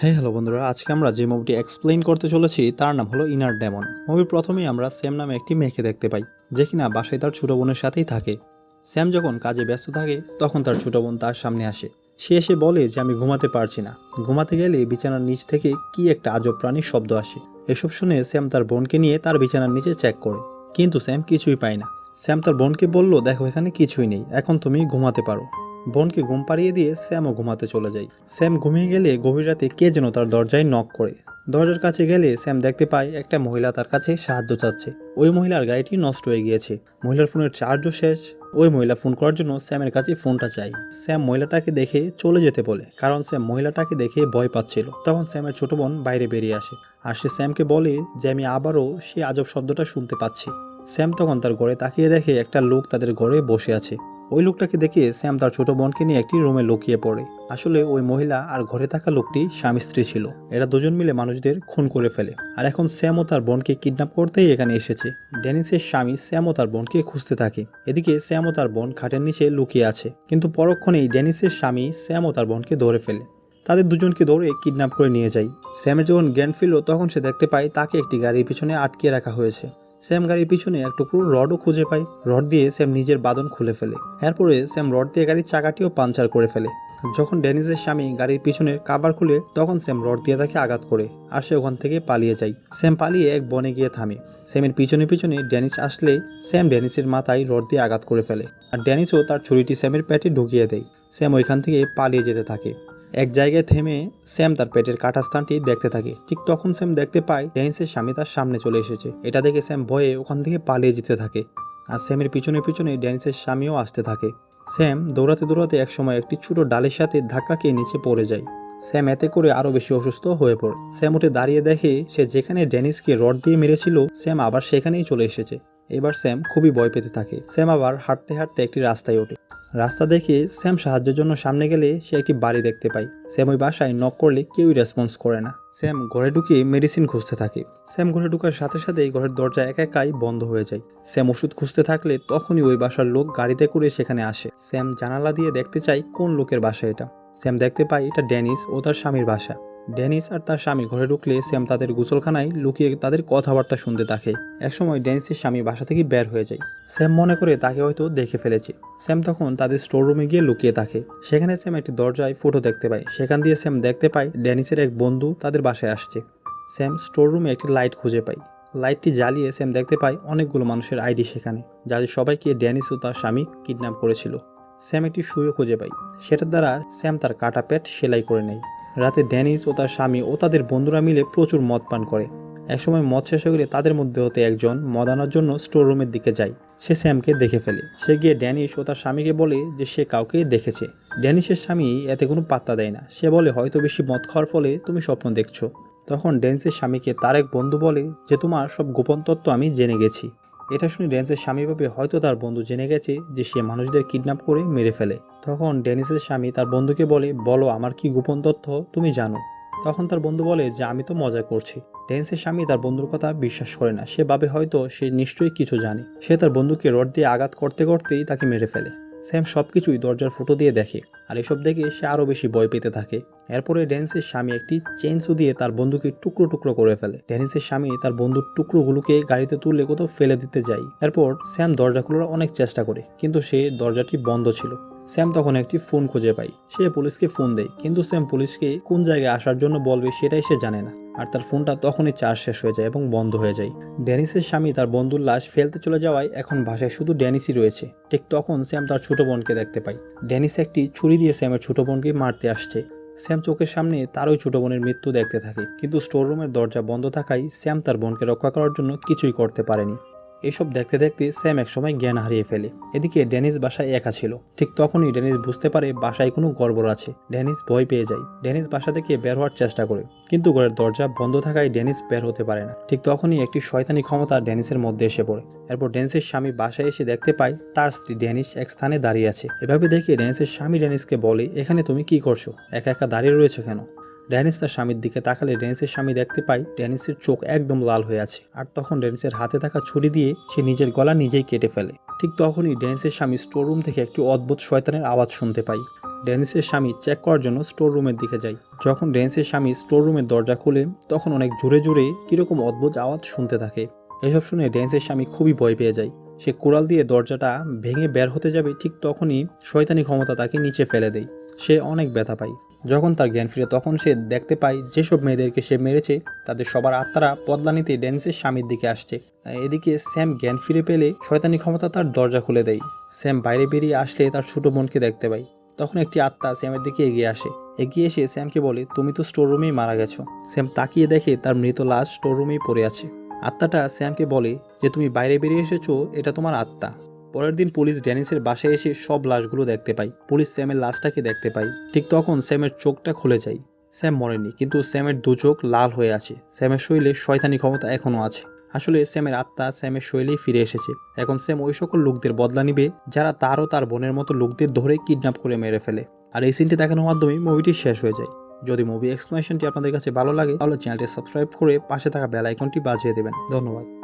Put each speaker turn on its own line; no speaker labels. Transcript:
Hello বন্ধুরা, আজকে আমরা যে মুভিটি এক্সপ্লেইন করতে চলেছি তার নাম হলো ইনার ডেমন। মুভির প্রথমেই আমরা স্যাম নামে একটি মেয়েকে দেখতে পাই, যে কিনা বাসায় তার ছোট বোনের সাথেই থাকে। স্যাম যখন কাজে ব্যস্ত থাকে তখন তার ছোট বোন তার সামনে আসে। সে এসে বলে যে আমি ঘুমাতে পারছি না। ঘুমাতে গেলে বিছানার নিচ থেকে কি একটা আজব প্রাণীর শব্দ আসে। এসব শুনে স্যাম তার বোনকে নিয়ে তার বিছানার নিচে চেক করে, কিন্তু স্যাম কিছুই পায় না। স্যাম তার বোনকে বলল, দেখো এখানে কিছুই নেই, এখন তুমি ঘুমাতে পারো। বোনকে ঘুম পাড়িয়ে দিয়ে স্যামও ঘুমাতে চলে যায়। স্যাম ঘুমিয়ে গেলে গভীর রাতে কে যেন তার দরজায় নক করে। দরজার কাছে গেলে স্যাম দেখতে পায় একটা মহিলা তার কাছে সাহায্য চাচ্ছে। ওই মহিলার গাড়িটি নষ্ট হয়ে গিয়েছে, মহিলার ফোনের চার্জও শেষ। ওই মহিলা ফোন করার জন্য স্যামের কাছে ফোনটা চাই। স্যাম মহিলাটাকে দেখে চলে যেতে বলে, কারণ স্যাম মহিলাটাকে দেখে ভয় পাচ্ছিল। তখন স্যামের ছোট বোন বাইরে বেরিয়ে আসে, আর সে স্যামকে বলে যে আমি আবারও সেই আজব শব্দটা শুনতে পাচ্ছি। স্যাম তখন তার ঘরে তাকিয়ে দেখে একটা লোক তাদের ঘরে বসে আছে। ওই লোকটাকে দেখে স্যাম তার ছোট বোনকে নিয়ে একটি রুমে লুকিয়ে পড়ে। আসলে ওই মহিলা আর ঘরে থাকা লোকটি স্বামী স্ত্রী ছিল। এরা দুজন মিলে মানুষদের খুন করে ফেলে, আর এখন স্যাম ও তার বোনকে কিডন্যাপ করতেই এখানে এসেছে। ডেনিসের স্বামী স্যাম ও তার বোনকে খুঁজতে থাকে। এদিকে স্যাম ও তার বোন খাটের নিচে লুকিয়ে আছে, কিন্তু পরক্ষণেই ডেনিসের স্বামী স্যাম ও তার বোনকে ধরে ফেলে। তাদের দুজনকে ধরে কিডন্যাপ করে নিয়ে যায়। স্যামের যখন জ্ঞান ফিরল তখন সে দেখতে পায় তাকে একটি গাড়ির পিছনে আটকে রাখা হয়েছে। স্যাম গাড়ির পিছনে এক টুকরো রডও খুঁজে পায়। রড দিয়ে স্যাম নিজের বাঁধন খুলে ফেলে। এরপরে স্যাম রড দিয়ে গাড়ির চাকাটিও পাঞ্চার করে ফেলে। যখন ডেনিসের স্বামী গাড়ির পিছনের কাভার খুলে তখন স্যাম রড দিয়ে তাকে আঘাত করে, আর সে ওখান থেকে পালিয়ে যায়। স্যাম পালিয়ে এক বনে গিয়ে থামে। স্যামের পিছনে পিছনে ডেনিস আসলে স্যাম ডেনিসের মাথায় রড দিয়ে আঘাত করে ফেলে, আর ডেনিসও তার ছুরিটি স্যামের পেটে ঢুকিয়ে দেয়। স্যাম ওইখান থেকে পালিয়ে যেতে থাকে। এক জায়গায় থেমে স্যাম তার পেটের কাটা স্থানটি দেখতে থাকে। ঠিক তখন স্যাম দেখতে পায় ডেনিসের স্বামী তার সামনে চলে এসেছে। এটা দেখে স্যাম ভয়ে ওখান থেকে পালিয়ে যেতে থাকে, আর স্যামের পিছনে পিছনে ডেনিসের স্বামীও আসতে থাকে। স্যাম দৌড়াতে দৌড়াতে একসময় একটি ছোট ডালের সাথে ধাক্কা খেয়ে নিচে পড়ে যায়। স্যাম এতে করে আরো বেশি অসুস্থ হয়ে পড়ে। স্যাম উঠে দাঁড়িয়ে দেখে সে যেখানে ডেনিসকে রড দিয়ে মেরেছিল স্যাম আবার সেখানেই চলে এসেছে। এবার স্যাম খুবই ভয় পেতে থাকে। স্যাম আবার হাঁটতে হাঁটতে একটি রাস্তায় ওঠে। রাস্তা দেখে স্যাম সাহায্যের জন্য সামনে গেলে সে একটি বাড়ি দেখতে পায়। স্যাম ওই বাসায় নক করলে কেউই রেসপন্স করে না। স্যাম ঘরে ঢুকে মেডিসিন খুঁজতে থাকে। স্যাম ঘরে ঢুকার সাথে সাথেই ঘরের দরজা একাই বন্ধ হয়ে যায়। স্যাম ওষুধ খুঁজতে থাকলে তখনই ওই বাসার লোক গাড়িতে করে সেখানে আসে। স্যাম জানালা দিয়ে দেখতে চায় কোন লোকের বাসা এটা। স্যাম দেখতে পায় এটা ডেনিস ও তার স্বামীর বাসা। ডেনিস আর তার স্বামী ঘরে ঢুকলে স্যাম তাদের গোসলখানায় লুকিয়ে তাদের কথাবার্তা শুনতে থাকে। একসময় ডেনিসের স্বামী বাসা থেকে বের হয়ে যায়। স্যাম মনে করে তাকে হয়তো দেখে ফেলেছে। স্যাম তখন তাদের স্টোর রুমে গিয়ে লুকিয়ে থাকে। সেখানে স্যাম একটি দরজায় ফটো দেখতে পায়। সেখান দিয়ে স্যাম দেখতে পায় ডেনিসের এক বন্ধু তাদের বাসায় আসছে। স্যাম স্টোর রুমে একটি লাইট খুঁজে পায়। লাইটটি জ্বালিয়ে স্যাম দেখতে পায় অনেকগুলো মানুষের আইডি সেখানে, যাদের সবাইকে ডেনিস ও তার স্বামী কিডন্যাপ করেছিল। স্যাম একটি সুইও খুঁজে পায়। সেটার দ্বারা স্যাম তার কাটা পেট সেলাই করে নেয়। রাতে ডেনিস ও তার স্বামী ও তাদের বন্ধুরা মিলে প্রচুর মদ পান করে। একসময় মদ শেষ হয়ে গেলে তাদের মধ্যে হতে একজন মদ আনার জন্য স্টোর রুমের দিকে যায়। সে স্যামকে দেখে ফেলে। সে গিয়ে ড্যানিশ ও তার স্বামীকে বলে যে সে কাউকে দেখেছে। ড্যানিশের স্বামী এতে কোনো পাত্তা দেয় না। সে বলে হয়তো বেশি মদ খাওয়ার ফলে তুমি স্বপ্ন দেখছো। তখন ড্যানিশের স্বামীকে তার এক বন্ধু বলে যে তোমার সব গোপন তথ্য আমি জেনে গেছি। এটা শুনে ড্যানিসের স্বামী ভাবে হয়তো তার বন্ধু জেনে গেছে যে সে মানুষদের কিডন্যাপ করে মেরে ফেলে। তখন ড্যানিসের স্বামী তার বন্ধুকে বলে, বলো আমার কি গোপন তথ্য তুমি জানো। তখন তার বন্ধু বলে যে আমি তো মজা করছি। ডেনিসের স্বামী তার বন্ধুর কথা বিশ্বাস করে না। সে ভাবে হয়তো সে নিশ্চয়ই কিছু জানে। সে তার বন্ধুকে রড দিয়ে আঘাত করতে করতেই তাকে মেরে ফেলে। স্যাম সবকিছুই দরজার ফুটো দিয়ে দেখে, আর এসব দেখে সে আরো বেশি ভয় পেতে থাকে। এরপরে ডেনিসের স্বামী একটি চেইনসু দিয়ে তার বন্ধুকে টুকরো টুকরো করে ফেলে। ডেনিসের স্বামী তার বন্ধুর টুকরোগুলোকে গাড়িতে তুলে কোথাও ফেলে দিতে যায়। এরপর স্যাম দরজা খোলার অনেক চেষ্টা করে, কিন্তু সে দরজাটি বন্ধ ছিল। স্যাম তখন একটি ফোন খুঁজে পায়। সে পুলিশকে ফোন দেয়, কিন্তু স্যাম পুলিশকে কোন জায়গায় আসার জন্য বলবে সেটাই সে জানে না। আর তার ফোনটা তখনই চার্জ শেষ হয়ে যায় এবং বন্ধ হয়ে যায়। ড্যানিসের স্বামী তার বন্ধুর লাশ ফেলতে চলে যাওয়ায় এখন বাসায় শুধু ড্যানিসই রয়েছে। ঠিক তখন স্যাম তার ছোট বোনকে দেখতে পায়। ড্যানিস একটি ছুরি দিয়ে স্যামের ছোট বোনকে মারতে আসছে। স্যাম চোখের সামনে তার ওই ছোট বোনের মৃত্যু দেখতে থাকে, কিন্তু স্টোর রুমের দরজা বন্ধ থাকায় স্যাম তার বোনকে রক্ষা করার জন্য কিছুই করতে পারেনি। এসব দেখতে দেখতে স্যাম একসময় জ্ঞান হারিয়ে ফেলে। এদিকে ডেনিস বাসায় একা ছিল। ঠিক তখনই ডেনিস বুঝতে পারে বাসায় কোনো গড়বড় আছে। ডেনিস ভয় পেয়ে যায়। ডেনিস বাসা থেকে বের হওয়ার চেষ্টা করে, কিন্তু ঘরের দরজা বন্ধ থাকায় ডেনিস বের হতে পারে না। ঠিক তখনই একটি শয়তানি ক্ষমতা ডেনিসের মধ্যে এসে পড়ে। এরপর ডেনিসের স্বামী বাসায় এসে দেখতে পায় তার স্ত্রী ডেনিস এক স্থানে দাঁড়িয়ে আছে। এভাবে দেখে ডেনিসের স্বামী ডেনিসকে বলে, এখানে তুমি কি করছো? একা একা দাঁড়িয়ে রয়েছো কেন? ড্যানিস তার স্বামীর দিকে তাকালে ড্যানিসের স্বামী দেখতে পায় ড্যানিসের চোখ একদম লাল হয়ে আছে, আর তখন ড্যানিসের হাতে থাকা ছুরি দিয়ে সে নিজের গলা নিজেই কেটে ফেলে। ঠিক তখনই ড্যানিসের স্বামী স্টোর রুম থেকে একটি অদ্ভুত শয়তানের আওয়াজ শুনতে পায়। ড্যানিসের স্বামী চেক করার জন্য স্টোর রুমের দিকে যায়। যখন ড্যানিসের স্বামী স্টোর রুমের দরজা খুলে তখন অনেক জোরে জোরে কিরকম অদ্ভুত আওয়াজ শুনতে থাকে। এসব শুনে ড্যানিসের স্বামী খুবই ভয় পেয়ে যায়। সে কুড়াল দিয়ে দরজাটা ভেঙে বের হতে যাবে, ঠিক তখনই শয়তানি ক্ষমতা তাকে নিচে ফেলে দেয়। সে অনেক ব্যথা পায়। যখন তার জ্ঞান ফিরে তখন সে দেখতে পায় যেসব মেয়েদেরকে সে মেরেছে তাদের সবার আত্মারা বদলা নিতে ড্যানিসের স্বামীর দিকে আসছে। এদিকে স্যাম জ্ঞান ফিরে পেলে শয়তানি ক্ষমতা তার দরজা খুলে দেয়। স্যাম বাইরে বেরিয়ে আসলে তার ছোট বোনকে দেখতে পায়। তখন একটি আত্মা স্যামের দিকে এগিয়ে আসে। এগিয়ে এসে স্যামকে বলে, তুমি তো স্টোর রুমেই মারা গেছো। স্যাম তাকিয়ে দেখে তার মৃত লাশ স্টোর রুমেই পড়ে আছে। আত্মাটা স্যামকে বলে যে তুমি বাইরে বেরিয়ে এসেছো, এটা তোমার আত্মা। পরের দিন পুলিশ ড্যানিসের বাসায় এসে সব লাশগুলো দেখতে পায়। পুলিশ স্যামের লাশটাকে দেখতে পায়। ঠিক তখন স্যামের চোখটা খুলে যায়। স্যাম মরেনি, কিন্তু স্যামের দু চোখ লাল হয়ে আছে। স্যামের শরীরে শয়তানি ক্ষমতা এখনও আছে। আসলে স্যামের আত্মা স্যামের শরীরেই ফিরে এসেছে। এখন স্যাম ওই সকল লোকদের বদলা নিবে যারা তার ও তার বোনের মতো লোকদের ধরে কিডন্যাপ করে মেরে ফেলে। আর এই সিনটি দেখানোর মাধ্যমে মুভিটি শেষ হয়ে যায়। যদি মুভি এক্সপ্লেনেশনটি আপনাদের কাছে ভালো লাগে তাহলে চ্যানেলটি সাবস্ক্রাইব করে পাশে থাকা বেল আইকনটি বাজিয়ে দেবেন। ধন্যবাদ।